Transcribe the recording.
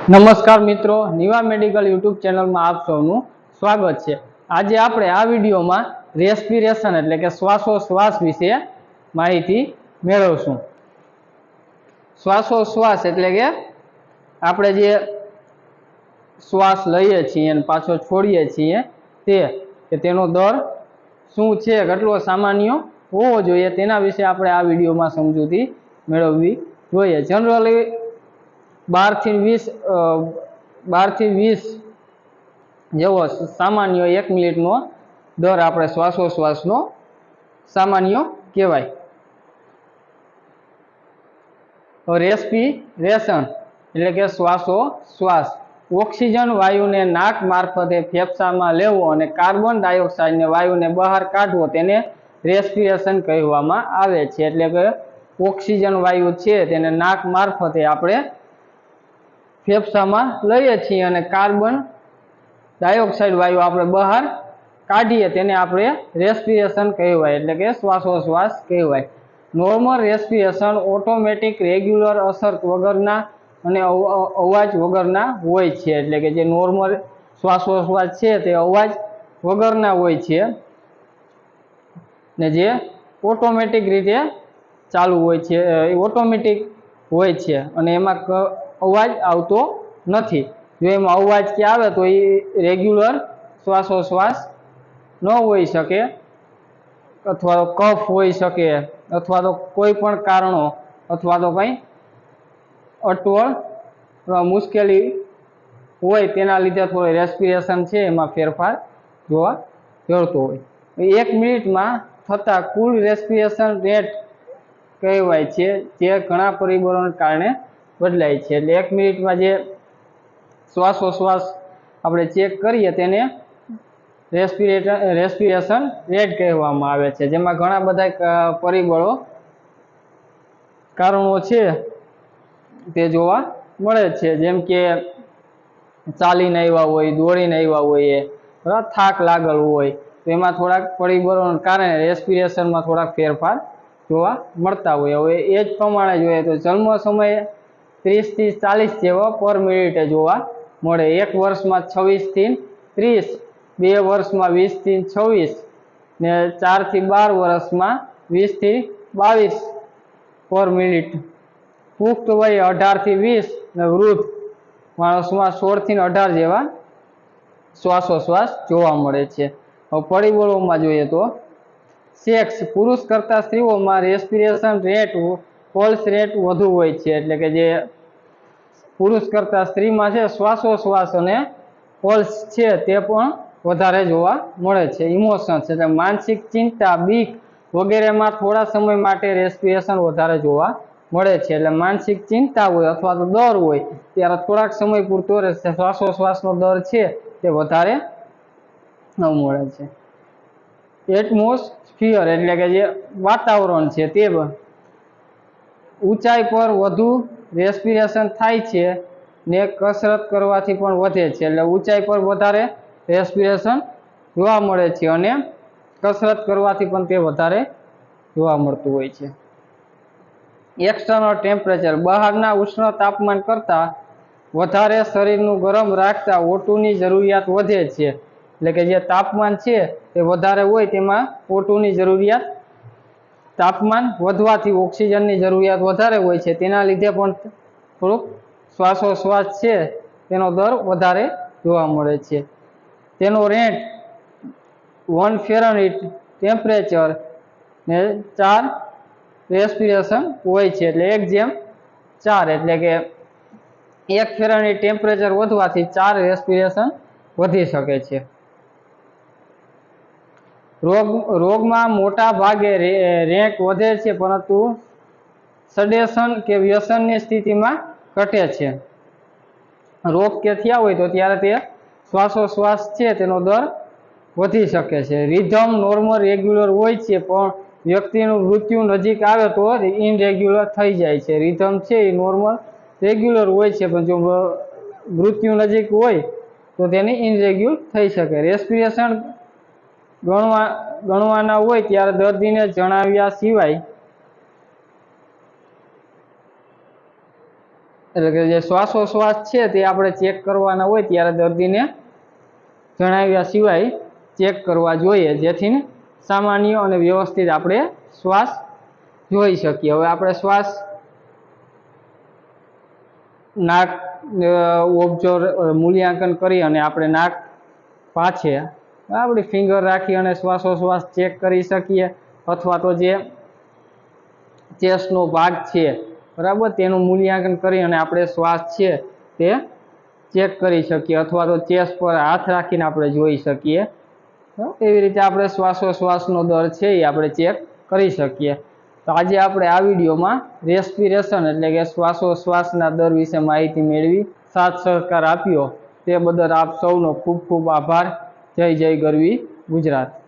नमस्कार मित्रों, निवा medical YouTube channel में आप सौનું स्वागत है। आज આપણે આ વિડિયોમાં રેસ્પિરેશન એટલે કે શ્વાસોશ્વાસ વિશે માહિતી મેળવશું। શ્વાસોશ્વાસ એટલે કે આપણે જે શ્વાસ લઈએ છીએ અને પાછો છોડીએ છીએ તેનો દર શું છે, કેટલો સામાન્ય હોવો જોઈએ તેના વિશે આપણે આ વિડિયોમાં સમજૂતી મેળવવી જોઈએ। જનરલી 12 થી 20 જેવો सामान्य 1 मिनिटનો દર આપણે શ્વાસોશ્વાસનો સામાન્ય કહેવાય। રેસ્પિરેશન એટલે કે શ્વાસોશ્વાસ ઓક્સિજન વાયુને નાક મારફતે ફેફસામાં લેવો અને કાર્બન ડાયોક્સાઇડને વાયુને બહાર કાઢવો તેને રેસ્પિરેશન કહેવામાં આવે છે। એટલે કે ઓક્સિજન વાયુ છે તેને નાક મારફતે આપણે फेफसा लईए छीए अने कार्बन डायोक्साइड वायु आपणे बहार काढीए तेने आपणे रेस्पिरेशन कहेवाय एटले के श्वासोश्वास कहेवाय। नॉर्मल रेस्पिरेशन ऑटोमेटिक रेग्युलर असर वगरना अने अवाज वगरना होय छे। एटले के जे नॉर्मल श्वासोश्वास छे ते अवाज वगरना होय छे ने जे ऑटोमेटिक रीते चालू होय छे, ऑटोमेटिक होय छे अने एमां अवाज आवतो नथी। जो एमां अवाज के आवे तो ए रेग्युलर श्वासोश्वास न होई शके अथवा तो कफ होई शके अथवा तो कोई पण कारणों अथवा तो कई अटवळ मुश्केली होय तेना लीधे थोड़ी रेस्पिरेशन छे एमां फेरफार जोवा मळतो होय। 1 मिनिट में थता कुल रेस्पिरेशन रेट कहेवाय छे जे घणा परिबळोना कारणे बदलाय छे। એટલે 1 મિનિટ में जे श्वासोश्वास આપણે चेक करीए तेने रेस्पिरेशन रेट कहेवामां आवे छे। जेमां घणा बधा परिबळो कारणो छे ते जोवा मळे छे। जेम के चालीने आव्या होय, दौड़ीने आव्या होय, थाक लागल होय तो एमां थोड़ा परिबळोना कारणे रेस्पिरेशन में थोड़ा फेरफार जोवा मळता होय। हवे ए ज प्रमाणे जोईए तो जन्म समये 30 થી 40 જેવા પર મિનિટે જોવા મળે। 1 વર્ષમાં 26 થી 30, 2 વર્ષમાં 20 થી 26 ને 4 થી 12 વર્ષમાં 20 થી 22 પર મિનિટ। પુખ્ત વયે 18 થી 20 ને વૃદ્ધ માણસમાં 16 થી 18 જેવા શ્વાસોશ્વાસ જોવા મળે છે। હવે પરિબળોમાં જોઈએ તો સેક્સ પુરુષ કરતા સ્ત્રીઓમાં રેસ્પિરેશન રેટ पल्स रेट वधु होय छे। एटले के जे पुरुष करता स्त्री में छे श्वासोश्वास अने पल्स छे ते पण वधारे जोवा मळे छे। इमोशन्स एटले मानसिक चिंता बीक वगैरह में थोड़ा समय माटे रेस्पिरेशन वधारे जोवा मळे छे। एटले मानसिक चिंता होय अथवा तो डर होय त्यारे थोड़ाक समय पूरतो श्वासोश्वासनो दर छे ते वधारे मळे छे। एटमोस्फियर एटले के जे वातावरण छे ते ऊंचाई पर वधु रेस्पिरेशन थाय छे ने कसरत करवाथी पण वधे छे। એટલે ऊंचाई पर वधारे रेस्पिरेशन जोवा मळे छे अने कसरत करवाथी पण ते वधारे जोवा मळतुं होय छे। एक्सटर्नल टेम्परेचर बहारना उष्ण तापमान करता वधारे शरीरनुं गरम राखता O2 ની જરૂરિયાત વધે છે। એટલે કે જે તાપમાન છે તે વધારે હોય તેમાં O2 ની જરૂરિયાત तापमान વધવાથી ઓક્સિજનની જરૂરિયાત વધારે હોય છે તેના લીધે પણ થોડુંક શ્વાસોશ્વાસ છે તેનો દર વધારે જોવા મળે છે। તેનો રેટ 1 ફેરનહીટ ટેમ્પરેચર ને 4 રેસ્પિરેશન હોય છે। એટલે 1/4 એટલે કે 1 ફેરનહીટ ટેમ્પરેચર વધવાથી 4 રેસ્પિરેશન વધી શકે છે। रोग में मोटा भागे रेट वधे छे परंतु सडेशन के व्यसन की स्थिति में घटे छे। रोग के थया होय तो त्यारे ते श्वासोश्वास छे तेनो दर वधी शके छे। रिधम नॉर्मल रेग्युलर होय छे पण व्यक्तिनुं मृत्यु नजीक आवे तो इनरेग्युलर थई जाय छे। रिधम छे ए नॉर्मल रेग्युलर होय छे पण जो मृत्यु नजीक होय तो तेनी इनरेग्युलर थई शके। रेस्पिरेशन गणवाना होय त्यारे दर्दीने जणाव्या सिवाय એટલે કે જે શ્વાસોશ્વાસ છે તે આપણે ચેક કરવાના હોય ત્યારે દર્દીને જણાવ્યા સિવાય ચેક કરવા જોઈએ, જેથી સામાન્ય અને વ્યવસ્થિત આપણે શ્વાસ જોઈ શકીએ. હવે આપણે શ્વાસ નાક ઓબ્ઝર્વ મૂલ્યાંકન કરી અને આપણે નાક પાછે આપણી ફિંગર રાખી અને શ્વાસોશ્વાસ ચેક કરી શકીએ, અથવા તો જે ચેસ્ટનો ભાગ છે બરાબર તેનું મૂલ્યાંકન કરી અને આપણે શ્વાસ છે તે ચેક કરી શકીએ, અથવા તો ચેસ્ટ પર હાથ રાખીને આપણે જોઈ શકીએ. એવી રીતે આપણે શ્વાસોશ્વાસનો દર છે એ આપણે ચેક કરી શકીએ. તો આજે આપણે આ વિડીયોમાં રેસ્પિરેશન એટલે કે શ્વાસોશ્વાસના દર વિશે માહિતી મેળવી, સાથ સહકાર આપ્યો તે બદલ આપ સૌનો ખૂબ ખૂબ આભાર. જય જય ગરવી ગુજરાત.